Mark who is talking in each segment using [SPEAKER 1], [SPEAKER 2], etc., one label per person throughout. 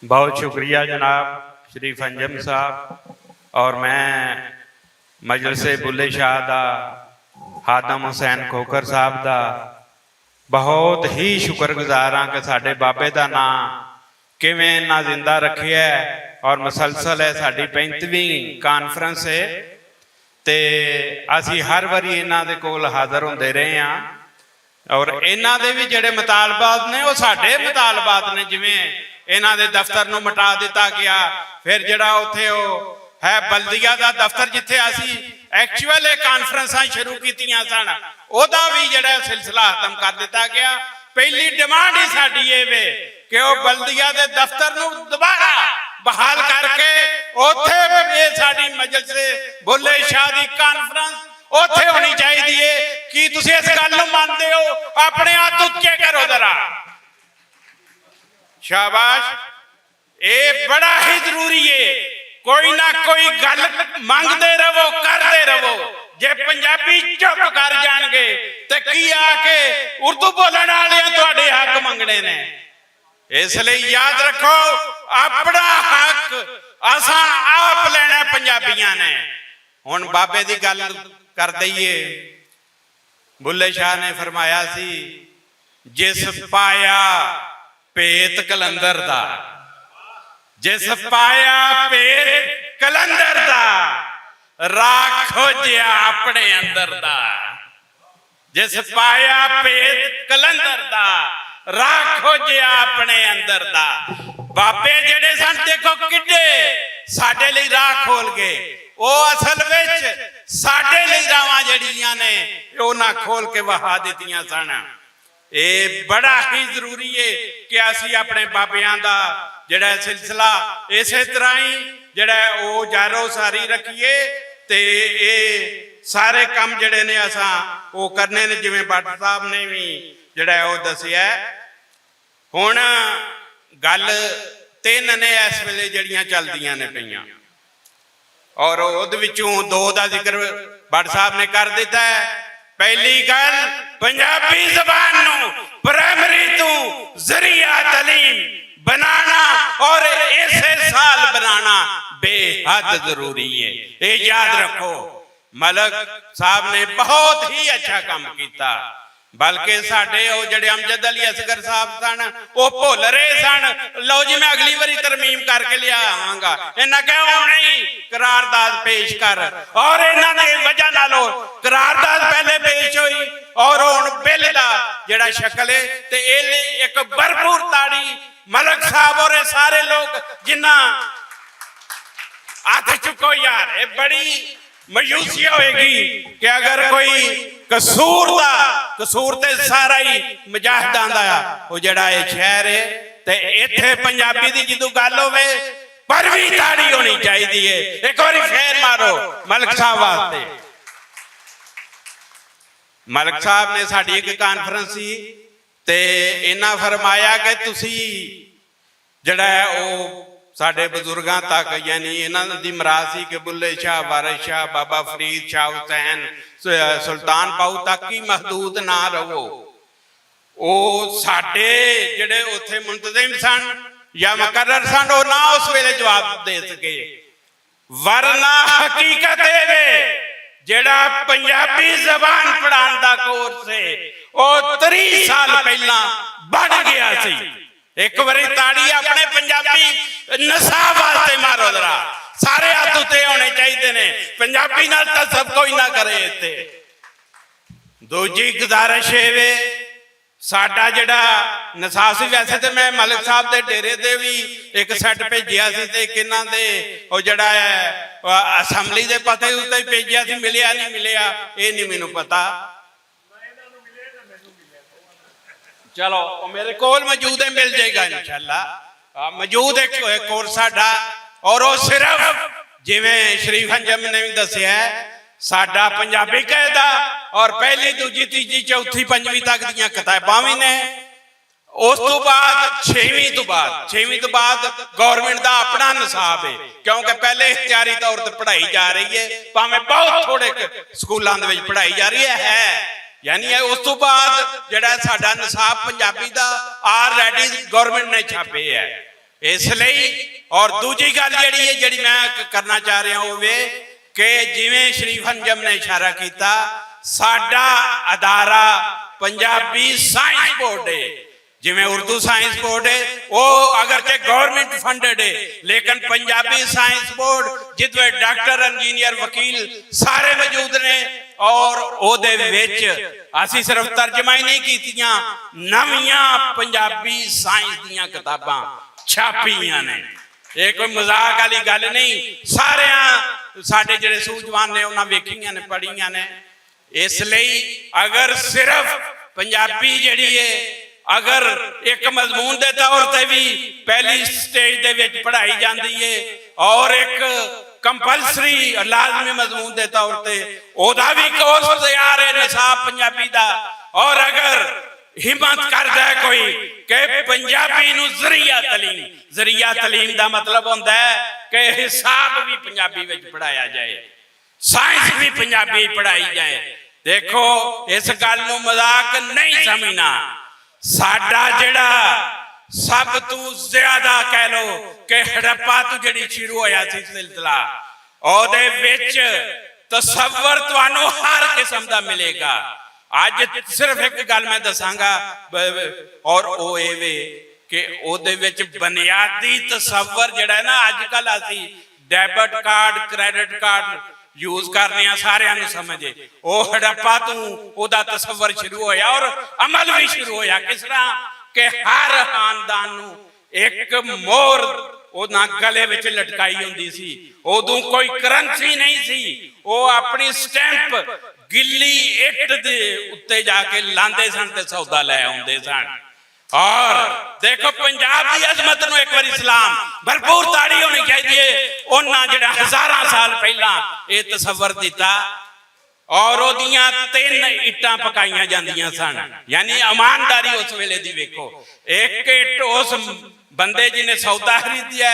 [SPEAKER 1] बहुत शुक्रिया जनाब श्री फंजम साहब। और मैं मजलिस बुल्ले शाह दा हादम हुसैन खोखर साहब दा बहुत ही शुक्रगुजार हाँ कि साडे बाबे का नाम किवें इन्ना जिंदा रखिया और मुसलसल है। साडी 35वीं कानफ्रेंस है ते असी हर वारी इन्हां दे कोल हाज़र होंदे रहे हाँ और इन्हां दे भी जिहड़े मुतालबात ने वो साडे मुतालबात ने। जिवें इन्हां दे दफ्तर नूं मिटा दिता गया, फिर जिहड़ा उत्थे है बल्दिया दा दफ्तर जिथे असी एक्चुअल कानफ्रेंसां शुरू कीतियां सन ओहदा भी जिहड़ा सिलसिला खत्म कर दिता गया। पहली डिमांड ही साडी ये वे कि वो बल्दिया दे दफ्तर नूं दोबारा बहाल करके उत्थे साडी मजलिस बुल्ले शाह दी कानफ्रेंस उत्थे होनी चाहिए। कि तुसीं इस गल नूं मनदे हो? अपने हाथ उच्चे करो जरा। शाबाश, ये बड़ा ही जरूरी है। कोई ना कोई गल मंगते रहो, करते रहो। जे पंजाबी चुप कर जाणगे ते की आके उर्दू बोलण वालियां तुहाडे हक मंगणे ने। इसलिए याद रखो अपना हक असां आप लेना पंजाबियां ने। हुण बाबे दी गल कर दईए। बुल्ले शाह ने फरमाया सी जिस पाया भेत कलंदर दा, जिस पाया भेत कलंदर दा राखो जिया अपने अंदर दा। जिस पाया भेत कलंदर दा राखो जिया अपने अंदर दा। बाबे जेड़े सन देखो किड्डे साडे लई राह खोल गए। वो असल विच साडे लई रावां जड़ियां ने उन्हां खोल के वहा दित्तियां सन। ये बड़ा ही जरूरी है कि असी अपने बाबियां दा जिहड़ा सिलसिला इसे तरह ही जिहड़ा वो जारो सारी रखिए ते ये सारे काम जिहड़े ने असां वो करने ने। जिवें भट्ट साहब ने भी जिहड़ा वो दसिया। हुण गल तीन ने इस वेले जिहड़ियां चलदियां ने पईयां और उहदे विचों दो दा जिक्र भट्ट साहब ने कर दिता है। पहली गल पंजाबी जबान नूं प्राइमरी तू जरिया तलीम बनाना और इसे साल बनाना बेहद जरूरी है। ये याद रखो। मलक साहब ने बहुत ही अच्छा काम किया। बल्कि साडे वो जिहड़े अमजद अली असगर साहब सन वो भुल रहे सन। लो जी मैं अगली बारी तरमीम करके लिया आवांगा। इन्हां कहा हुणे ही करारदाद पेश कर और इन्हां दी वजह नालों करारदाद पहले पेश हुई और हुण बिल दा जिहड़ा शक्ल है ते एक भरपूर ताड़ी मलक साहब और सारे लोग जिन्ना हाथ चुको यार। ये बड़ी मायूसी होएगी कि अगर कोई कसूर ते सारा ही मुजाहिदां दा वो जिहड़ा ये शहर है ते इत्थे पंजाबी दी जदों गल होवे पर भी ताड़ी होनी चाहिए है। एक बारी फेर मारो मलक साहब वास्ते। मलक साहब ने साडी एक कानफ्रेंस सी ते इन्हां फरमाया कि तुसी जिहड़ा वो साडे बजुर्गां तक यानी इन्हां दी मराद सी कि बुल्ले शाह, वारिस शाह, बाबा फरीद, शाह हुसैन, सुल्तान पाऊ तक ही महदूद ना रहो। वो साडे जिहड़े उत्थे मुंतजिम सन या मुकर्रर सन वो ना उस वेले जवाब दे सके। वरना हकीकत है जिहड़ा पंजाबी जबान पढ़ाने दा कोर्स है वो 30 साल पहला बन गया सी। एक बारी ताड़ी अपने पंजाबी नसाब वास्ते मारो जरा। सारे हाथ उत्ते होने चाहिए ने। पंजाबी नाल तां सब कोई ना करे। इत्ते दूजी गुजारिश है साडा जिहड़ा नसाब सी। वैसे तो मैं मलिक साहब के डेरे दे भी एक सैट भेजिया सी ते किन्हां दे ओ जिहड़ा है असैम्बली दे पते उत्ते भेजिया सी। मिलिया नहीं मिलिया ये नहीं मैनूं पता। चलो मेरे कोल मौजूद है, मिल जाएगा इंशाअल्लाह। मौजूद एक कोर्स साडा और वो सिर्फ जिवें शरीफ अंजम ने भी दसिया साडा पंजाबी कायदा और पहली दूजी तीजी चौथी पंजवीं तक दीयां किताबां भी ने। उस तो बाद 6वीं तो बाद गवर्नमेंट का अपना निसाब है क्योंकि पहले इख्तियारी तौर पर पढ़ाई जा रही है। भावें बहुत थोड़े स्कूलों दे विच पढ़ाई जा रही है। यानी उस तो बाद जिहड़ा साडा निसाब पंजाबी दा ऑलरेडी गवर्नमेंट ने छापे है। ਇਸ ਲਈ ਔਰ ਦੂਜੀ ਗੱਲ ਜਿਹੜੀ ਹੈ ਜਿਹੜੀ ਮੈਂ ਕਰਨਾ ਚਾਹ ਰਿਹਾ ਹੋਵੇ ਕਿ ਜਿਵੇਂ ਸ਼ਰੀਫ ਅੰਜਮ ਨੇ ਇਸ਼ਾਰਾ ਕੀਤਾ ਸਾਡਾ ਅਦਾਰਾ ਪੰਜਾਬੀ ਸਾਇੰਸ ਬੋਰਡ ਹੈ ਜਿਵੇਂ ਉਰਦੂ ਸਾਇੰਸ ਬੋਰਡ ਹੈ ਉਹ ਅਗਰਚੇ ਗਵਰਨਮੈਂਟ ਫੰਡਡ ਹੈ ਲੇਕਿਨ ਪੰਜਾਬੀ ਸਾਇੰਸ ਬੋਰਡ ਜਿੱਥੇ ਡਾਕਟਰ ਇੰਜੀਨੀਅਰ ਵਕੀਲ ਸਾਰੇ ਮੌਜੂਦ ਨੇ ਔਰ ਉਹਦੇ ਵਿੱਚ ਅਸੀਂ ਸਿਰਫ ਤਰਜਮਾ ਹੀ ਨਹੀਂ ਕੀਤੀਆਂ ਨਵੀਆਂ ਪੰਜਾਬੀ ਸਾਇੰਸ ਦੀਆਂ ਕਿਤਾਬਾਂ ਛਾਪੀਆਂ ਨੇ ਇਹ ਕੋਈ ਮਜ਼ਾਕ ਵਾਲੀ ਗੱਲ ਨਹੀਂ ਸਾਰਿਆਂ ਸਾਡੇ ਜਿਹੜੇ ਸੂਝਵਾਨ ਨੇ ਉਹਨਾਂ ਵੇਖੀਆਂ ਨੇ ਪੜ੍ਹੀਆਂ ਨੇ ਇਸ ਲਈ ਅਗਰ ਸਿਰਫ ਪੰਜਾਬੀ ਜਿਹੜੀ ਹੈ ਅਗਰ ਇੱਕ ਮਜ਼ਮੂਨ ਦੇ ਤੌਰ ਤੇ ਵੀ ਪਹਿਲੀ ਸਟੇਜ ਦੇ ਵਿੱਚ ਪੜ੍ਹਾਈ ਜਾਂਦੀ ਹੈ ਔਰ ਇੱਕ ਕੰਪਲਸਰੀ ਲਾਜ਼ਮੀ ਮਜ਼ਮੂਨ ਦੇ ਤੌਰ ਤੇ ਉਹਦਾ ਵੀ ਕੋਰਸ ਤਿਆਰ ਹੈ ਨਿਸਾਬ ਪੰਜਾਬੀ ਦਾ ਔਰ ਅਗਰ ਹਿੰਮਤ ਕਰਦਾ ਕੋਈ ਕਿ ਪੰਜਾਬੀ ਨੂੰ ਜ਼ਰੀਆ ਤਲੀਮ ਦਾ ਮਤਲਬ ਹੁੰਦਾ ਹੈ ਕਿ ਹਿਸਾਬ ਵੀ ਪੰਜਾਬੀ ਵਿੱਚ ਪੜਾਇਆ ਜਾਏ ਸਾਇੰਸ ਵੀ ਪੰਜਾਬੀ ਪੜਾਈ ਜਾਏ ਦੇਖੋ ਇਸ ਗੱਲ ਨੂੰ ਮਜ਼ਾਕ ਨਹੀਂ ਸਮਝਣਾ ਸਾਡਾ ਜਿਹੜਾ ਸਭ ਤੋਂ ਜ਼ਿਆਦਾ ਕਹਿ ਲੋ ਕਿ ਹੜੱਪਾ ਤੋਂ ਜਿਹੜੀ ਸ਼ੁਰੂ ਹੋਇਆ ਸੀ ਸਿਲਸਿਲਾ ਉਹਦੇ ਵਿੱਚ ਤਸੱਵਰ ਤੁਹਾਨੂੰ ਹਰ ਕਿਸਮ ਦਾ ਮਿਲੇਗਾ ਅੱਜ ਸਿਰਫ ਇੱਕ ਗੱਲ ਮੈਂ ਦੱਸਾਂਗਾ ਔਰ ਉਹ ਇਹ ਵੇ ਕਿ ਉਹਦੇ ਵਿੱਚ ਬੁਨਿਆਦੀ ਤਸੱਵਰ ਜਿਹੜਾ ਨਾ ਅੱਜ ਕੱਲ ਅਸੀਂ debit card credit card use ਕਰਨੇ ਆ ਸਾਰਿਆਂ ਨੂੰ ਸਮਝੇ ਉਹ ਹੜੱਪਾ ਤੋਂ ਉਹਦਾ ਤਸੱਵਰ ਸ਼ੁਰੂ ਹੋਇਆ ਔਰ ਅਮਲ ਵੀ ਸ਼ੁਰੂ ਹੋਇਆ ਕਿਸ ਤਰ੍ਹਾਂ ਕਿ ਹਰ ਖਾਨਦਾਨ ਨੂੰ ਇੱਕ ਮੋਹਰ ਉਹਨਾਂ ਗਲੇ ਵਿੱਚ ਲਟਕਾਈ ਹੁੰਦੀ ਸੀ ਉਦੋਂ ਕੋਈ ਕਰੰਸੀ ਨਹੀਂ ਸੀ ਉਹ ਆਪਣੀ ਸਟੈਂਪ ਗਿੱਲੀ ਇੱਟ ਦੇ ਉੱਤੇ ਜਾ ਕੇ ਲਾਂਦੇ ਸਨ ਤੇ ਸੌਦਾ ਲੈ ਆਉਂਦੇ ਸਨ ਔਰ ਦੇਖੋ ਪੰਜਾਬ ਦੀ ਅਜ਼ਮਤ ਨੂੰ ਇੱਕ ਵਾਰੀ ਸਲਾਮ ਭਰਪੂਰ ਤਾੜੀ ਹੋਣੀ ਚਾਹੀਦੀ ਹੈ ਉਹਨਾਂ ਜਿਹੜਾ ਹਜ਼ਾਰਾਂ ਸਾਲ ਪਹਿਲਾਂ ਇਹ ਤਸੱਵਰ ਦਿੱਤਾ ਔਰ ਉਹਦੀਆਂ 3 ਇੱਟਾਂ ਪਕਾਈਆਂ ਜਾਂਦੀਆਂ ਸਨ ਯਾਨੀ ਇਮਾਨਦਾਰੀ ਉਸ ਵੇਲੇ ਦੀ ਵੇਖੋ ਇੱਕ ਇੱਟ ਉਸ ਬੰਦੇ ਜਿਹਨੇ ਸੌਦਾ ਖਰੀਦਿਆ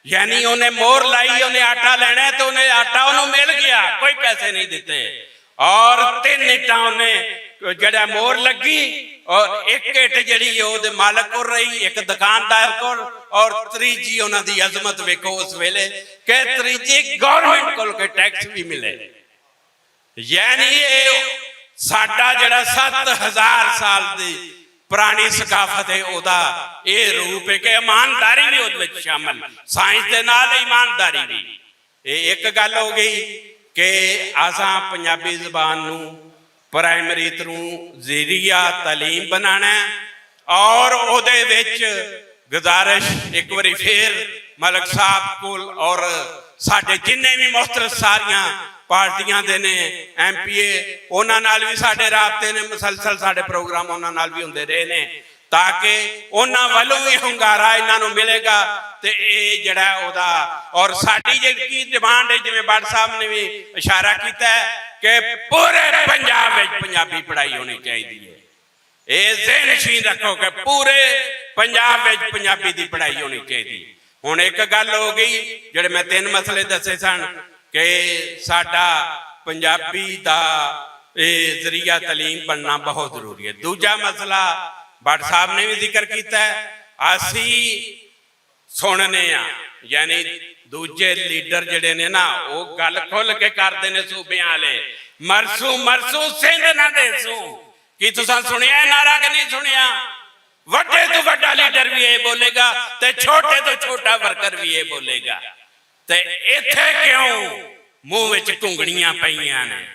[SPEAKER 1] ਯਾਨੀ ਉਹਨੇ ਮੋਹਰ ਲਾਈ ਉਹਨੇ ਆਟਾ ਲੈਣਾ ਤੇ ਉਹਨੇ ਆਟਾ ਉਹਨੂੰ ਮਿਲ ਗਿਆ ਕੋਈ ਪੈਸੇ ਨਹੀਂ ਦਿੱਤੇ ਔਰ 3 ਇੱਟਾਂ ਉਹਨੇ ਜਿਹੜਾ ਮੋਹਰ ਲੱਗੀ ਔਰ ਇੱਕ ਇੱਟ ਜਿਹੜੀ ਉਹਦੇ ਮਾਲਕ ਕੋਲ ਰਹੀ ਇੱਕ ਦੁਕਾਨਦਾਰ ਕੋਲ ਔਰ ਤੀਜੀ ਉਹਨਾਂ ਦੀ ਅਜ਼ਮਤ ਵੇਖੋ ਉਸ ਵੇਲੇ ਕਿ ਤੀਜੀ ਗਵਰਨਮੈਂਟ ਕੋਲ ਕੋਈ ਟੈਕਸ ਵੀ ਮਿਲੇ ਯਾਨੀ ਇਹ ਸਾਡਾ ਜਿਹੜਾ 7000 ਸਾਲ ਦੀ ਪੁਰਾਣੀ ਸਕਾਫਤ ਹੈ ਉਹਦਾ ਇਹ ਰੂਪ ਹੈ ਕਿ ਇਮਾਨਦਾਰੀ ਵੀ ਉਹਦੇ ਵਿੱਚ ਸ਼ਾਮਲ ਸਾਇੰਸ ਦੇ ਨਾਲ ਇਮਾਨਦਾਰੀ ਵੀ ਇਹ ਇੱਕ ਗੱਲ ਹੋ ਗਈ ਕਿ ਅਸਾਂ ਪੰਜਾਬੀ ਜ਼ਬਾਨ ਨੂੰ ਪ੍ਰਾਇਮਰੀ ਤੋਂ ਜ਼ਰੀਆ ਤਾਲੀਮ ਬਣਾਉਣਾ ਔਰ ਉਹਦੇ ਵਿੱਚ ਗੁਜ਼ਾਰਿਸ਼ ਇੱਕ ਵਾਰੀ ਫੇਰ ਮਲਕ ਸਾਹਿਬ ਕੋਲ ਔਰ ਸਾਡੇ ਜਿੰਨੇ ਵੀ ਮੁਖਤਲਿਫ ਸਾਰੀਆਂ ਪਾਰਟੀਆਂ ਦੇ ਨੇ ਐਮਪੀਏ ਉਹਨਾਂ ਨਾਲ ਵੀ ਸਾਡੇ ਰਾਬਤੇ ਨੇ ਮੁਸਲਸਲ ਸਾਡੇ ਪ੍ਰੋਗਰਾਮ ਉਹਨਾਂ ਨਾਲ ਵੀ ਹੁੰਦੇ ਰਹੇ ਨੇ ਤਾਂ ਕਿ ਉਹਨਾਂ ਵੱਲੋਂ ਵੀ ਹੁੰਗਾਰਾ ਇਹਨਾਂ ਨੂੰ ਮਿਲੇਗਾ ਤੇ ਇਹ ਜਿਹੜਾ ਉਹਦਾ ਔਰ ਸਾਡੀ ਜਿਹੜੀ ਡਿਮਾਂਡ ਹੈ ਜਿਵੇਂ ਬਾੜ ਸਾਹਿਬ ਨੇ ਵੀ ਇਸ਼ਾਰਾ ਕੀਤਾ ਕਿ ਪੂਰੇ ਪੰਜਾਬ ਵਿੱਚ ਪੰਜਾਬੀ ਪੜ੍ਹਾਈ ਹੋਣੀ ਚਾਹੀਦੀ ਹੈ ਇਹ ਜ਼ਿਹਨ ਨਸ਼ੀਨ ਰੱਖੋ ਕਿ ਪੂਰੇ ਪੰਜਾਬ ਵਿੱਚ ਪੰਜਾਬੀ ਦੀ ਪੜ੍ਹਾਈ ਹੋਣੀ ਚਾਹੀਦੀ ਹੁਣ ਇੱਕ ਗੱਲ ਹੋ ਗਈ ਜਿਹੜੇ ਮੈਂ 3 ਮਸਲੇ ਦੱਸੇ ਸਨ ਕਿ ਸਾਡਾ ਪੰਜਾਬੀ ਦਾ ਇਹ ਜ਼ਰੀਆ ਤਾਲੀਮ ਬਣਨਾ ਬਹੁਤ ਜ਼ਰੂਰੀ ਹੈ ਦੂਜਾ ਮਸਲਾ ਭੱਟ ਸਾਹਿਬ ਨੇ ਵੀ ਜ਼ਿਕਰ ਕੀਤਾ ਅਸੀਂ ਸੁਣਨੇ ਆ ਯਾਨੀ ਦੂਜੇ ਲੀਡਰ ਜਿਹੜੇ ਨੇ ਨਾ ਉਹ ਗੱਲ ਖੁੱਲ ਕੇ ਕਰਦੇ ਨੇ ਸੂਬਿਆਂ ਵਾਲੇ ਮਰਸੂ ਸਿੰਧ ਨਾ ਦੇਸੂ ਕੀ ਤੁਸੀਂ ਸੁਣਿਆ ਨਾਰਾ ਕਿ ਨਹੀਂ ਸੁਣਿਆ ਵੱਡੇ ਤੋਂ ਵੱਡਾ ਲੀਡਰ ਵੀ ਇਹ ਬੋਲੇਗਾ ਤੇ ਛੋਟੇ ਤੋਂ ਛੋਟਾ ਵਰਕਰ ਵੀ ਇਹ ਬੋਲੇਗਾ ਤੇ ਇੱਥੇ ਕਿਉਂ ਮੂੰਹ ਵਿੱਚ ਘੁੰਗਣੀਆਂ ਪਈਆਂ ਨੇ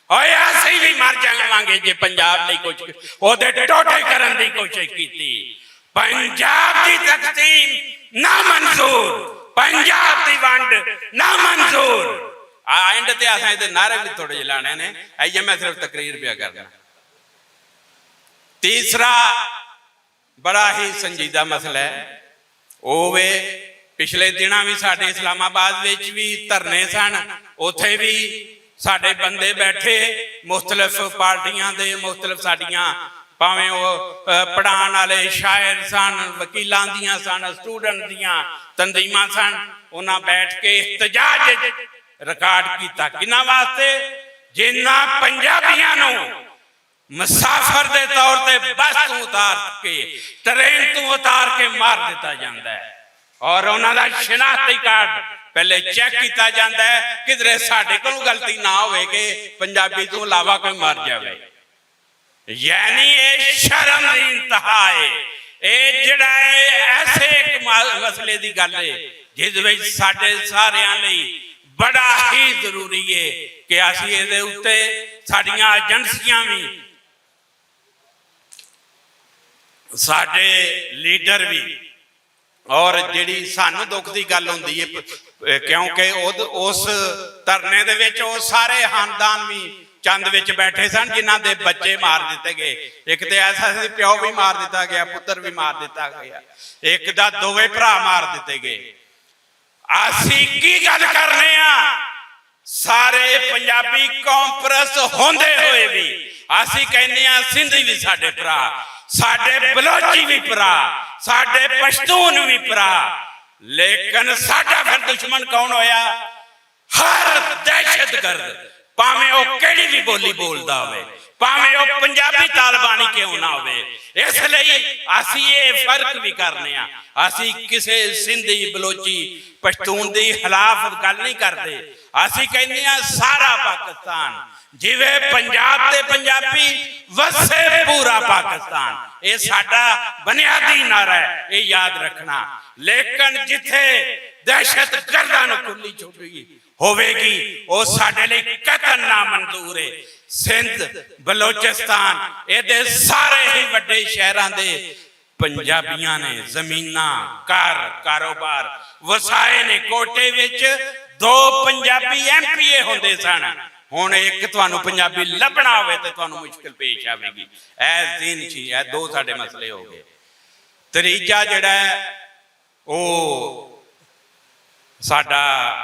[SPEAKER 1] ਓਏ ਅਸੀਂ ਵੀ ਮਰ ਜਾਵਾਂਗੇ ਜੇ ਪੰਜਾਬ ਲਈ ਕੁਝ ਉਹਦੇ ਟੋਟੇ ਕਰਨ ਦੀ ਕੋਸ਼ਿਸ਼ ਕੀਤੀ ਪੰਜਾਬ ਦੀ ਤਕਸੀਮ ਨਾ ਮਨਜ਼ੂਰ ਪੰਜਾਬ ਦੀ ਵੰਡ ਨਾ ਮਨਜ਼ੂਰ ਐਂਡ ਤੇ ਅਸਾਂ ਇਹਦੇ ਨਾਰੇ ਵੀ ਥੋੜੇ ਜਿਹੇ ਲਾਣੇ ਨੇ ਆਈਏ ਮੈਂ ਸਿਰਫ ਤਕਰੀਰ ਪਿਆ ਕਰਦਾ ਤੀਸਰਾ ਬੜਾ ਹੀ ਸੰਜੀਦਾ ਮਸਲਾ ਹੈ ਉਹ ਵੇ ਪਿਛਲੇ ਦਿਨਾਂ ਵੀ ਸਾਡੇ ਇਸਲਾਮਾਬਾਦ ਵਿੱਚ ਵੀ ਧਰਨੇ ਸਨ ਉੱਥੇ ਵੀ ਸਾਡੇ ਬੰਦੇ ਬੈਠੇ ਮੁਖਤਲਿਫ ਪਾਰਟੀਆਂ ਦੇ ਮੁਖਤਲਿਫ ਸਾਡੀਆਂ ਭਾਵੇਂ ਉਹ ਪੜ੍ਹਾਉਣ ਵਾਲੇ ਸ਼ਾਇਰ ਸਨ ਵਕੀਲਾਂ ਦੀਆਂ ਸਨ ਸਟੂਡੈਂਟ ਦੀਆਂ ਤਨਜ਼ੀਮਾਂ ਸਨ ਉਹਨਾਂ ਬੈਠ ਕੇ ਇhtਜਾਜ ਰਿਕਾਰਡ ਕੀਤਾ ਕਿਹਨਾਂ ਵਾਸਤੇ ਜਿਨ੍ਹਾਂ ਪੰਜਾਬੀਆਂ ਨੂੰ ਮੁਸਾਫਰ ਦੇ ਤੌਰ ਤੇ ਬੱਸ ਤੋਂ ਉਤਾਰ ਕੇ ਟ੍ਰੇਨ ਤੋਂ ਉਤਾਰ ਕੇ ਮਾਰ ਦਿੱਤਾ ਜਾਂਦਾ ਹੈ और उन्होंने शनाख्ती कार्ड पहले चेक किया जाता है, किधरे साडे कोलों गलती ना होवे कि पंजाबी तो इलावा कोई मर जाए। यानी ये शर्म दी इंतहा है। ये जिहड़ा ऐसे एक मसले की गल है जिस विच साडे सारियां लई बड़ा ही जरूरी है कि असीं इहदे उत्ते साडियां एजेंसियां भी साडे लीडर भी और जिहड़ी सानू दुख की गल हुंदी है क्योंकि उस धरने दे विच वो सारे खानदान भी चंद विच बैठे सन जिन्हां दे बच्चे मार दिते गए। एक तो ऐसा सी प्यो भी मार दिता गया, पुत्र भी मार दिता गया, एक दा दोवे भरा मार दिते गए। असीं की गल करने आ, सारे पंजाबी कौम परस्त होंदे होए भी असीं कहने आ सिंधी भी साडे भरा, साडे बलोची भी भरा, साडे पश्तून भी भरा। लेकिन साडा फिर दुश्मन कौन होया? हर दहशतगर्द, भावें वो केड़ी भी बोली बोलदा होवे, भावें वो पंजाबी तालबानी क्यों ना होवे। इसलिए असीं ये फर्क भी करने आ, असीं किसे सिंधी बलोची पश्तून दी खिलाफ गल नहीं करते। असीं कहने आ सारा पाकिस्तान जिवें पंजाब ते पंजाबी वसे पूरा पाकिस्तान, ये साडा बुनियादी नारा है, ये याद रखना। लेकिन जिथे दहशत गर्दां नूं खुली छुट्टी होवेगी वो साडे लई कतई ना मंजूर है। सिंध बलोचिस्तान ये सारे ही वड्डे शहरां दे पंजाबियां ने जमीनां घर कारोबार वसाए ने। कोटे विच 2 पंजाबी MPA होंदे सन, हुण एक तुहानूं पंजाबी लभना होवे ते तुहानूं मुश्किल पेश आवेगी। ऐ तीन चीज़ है, 2 साडे मसले हो गए। तीजा जिहड़ा है वो साडा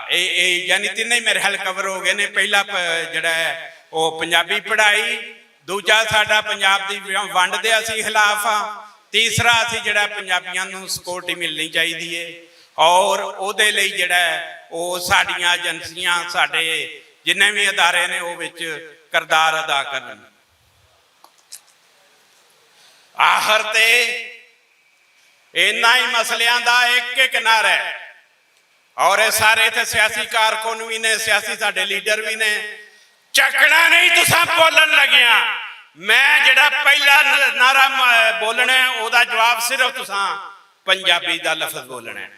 [SPEAKER 1] यानी तीनों ही मेरे ख्याल कवर हो गए ने। पहला जिहड़ा है वो पंजाबी पढ़ाई, दूजा साडा पंजाब दी वंड दे असीं खिलाफ आ, तीसरा असीं जिहड़ा पंजाबियां नूं सिक्योरिटी मिलनी चाहिदी है और उहदे लई जिहड़ा है वो साडीआं एजेंसियां साडे जिन्ने भी अदारे ने वो विच किरदार अदा करन। आखिर ते इन्ना ही मसलियां दा एक नारा है और ये सारे इत्थे सियासी कारकुन भी ने, सियासी साडे लीडर भी ने। चकना नहीं तुसां बोलन लगिया, मैं जिहड़ा पहला नारा बोलना है ओहदा जवाब सिर्फ तुसां पंजाबी दा लफ्ज बोलना है।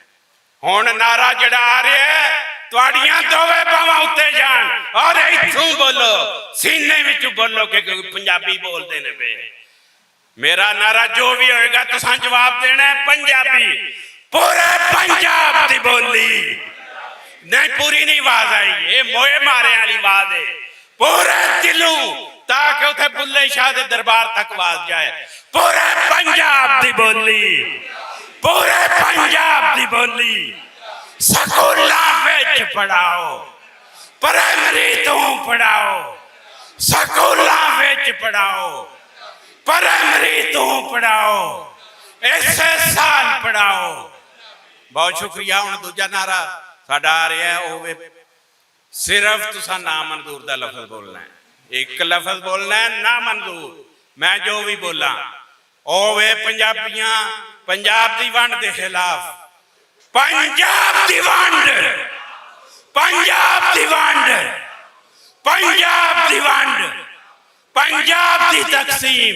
[SPEAKER 1] हुण नारा जिहड़ा आ रहा है तुहाड़ियां दोवे बावां उत्ते जान और इत्थों बोलो, सीने विच बोलो कि पंजाबी बोलदे ने पे। मेरा नारा जो भी होएगा तुसां जवाब देना है पंजाबी, पूरे पंजाब दी बोली नहीं, पूरी नहीं आवाज आई, ये मोए मारे वाली आवाज है, पूरे दिलों ताकि उथे बुल्ले शाह दे दरबार तक आवाज जाए। पूरे पंजाब दी बोली, पूरे पंजाब दी बोली स्कूलां विच पढ़ाओ, प्राइमरी तो पढ़ाओ, स्कूलां विच पढ़ाओ, प्राइमरी तो पढ़ाओ, इसे साल पढ़ाओ। बहुत शुक्रिया। हुण दूजा नारा साडा आ रहा है वो सिर्फ तुसां ना मंजूर दा लफ्ज बोलना है, एक लफ्ज बोलना है ना मंजूर। मैं जो भी बोला ओवे पंजाबियां पंजाब दी वंड दे खिलाफ, पंजाब दी वंड, पंजाब दी वंड, पंजाब दी वंड, पंजाब दी तकसीम,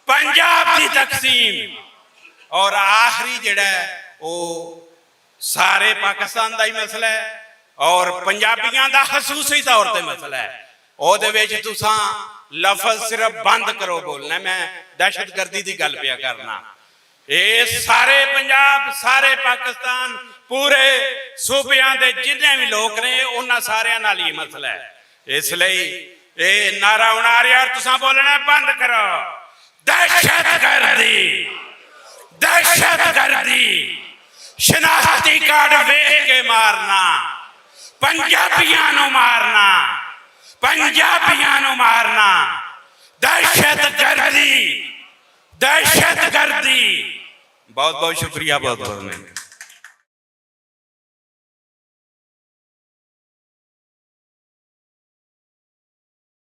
[SPEAKER 1] पंजाब दी तकसीम। और आखिरी जिहड़ा वो सारे पाकिस्तान का ही मसला है और पंजाबियों का खसूसी तौर पर मसला है। ਉਹਦੇ ਵਿੱਚ तुसां लफज सिर्फ बंद करो बोलना। मैं दहशतगर्दी की गल पिया करना। ये सारे पंजाब, सारे पाकिस्तान, पूरे सूबियां दे जिन्ने भी लोग ने उन्हां सारियां नाल ही मसला है। इसलिए ये नारा हुण आ रहा, तुसां बोलना बंद करो। दहशतगर्दी, दहशतगर्दी, शनाख्ती कार्ड वेख के मारना, पंजाबियां नूं मारना, पंजाबियां नूं मारना, दहशतगर्दी, दहशतगर्दी। बहुत बहुत शुक्रिया, बहुत बहुत।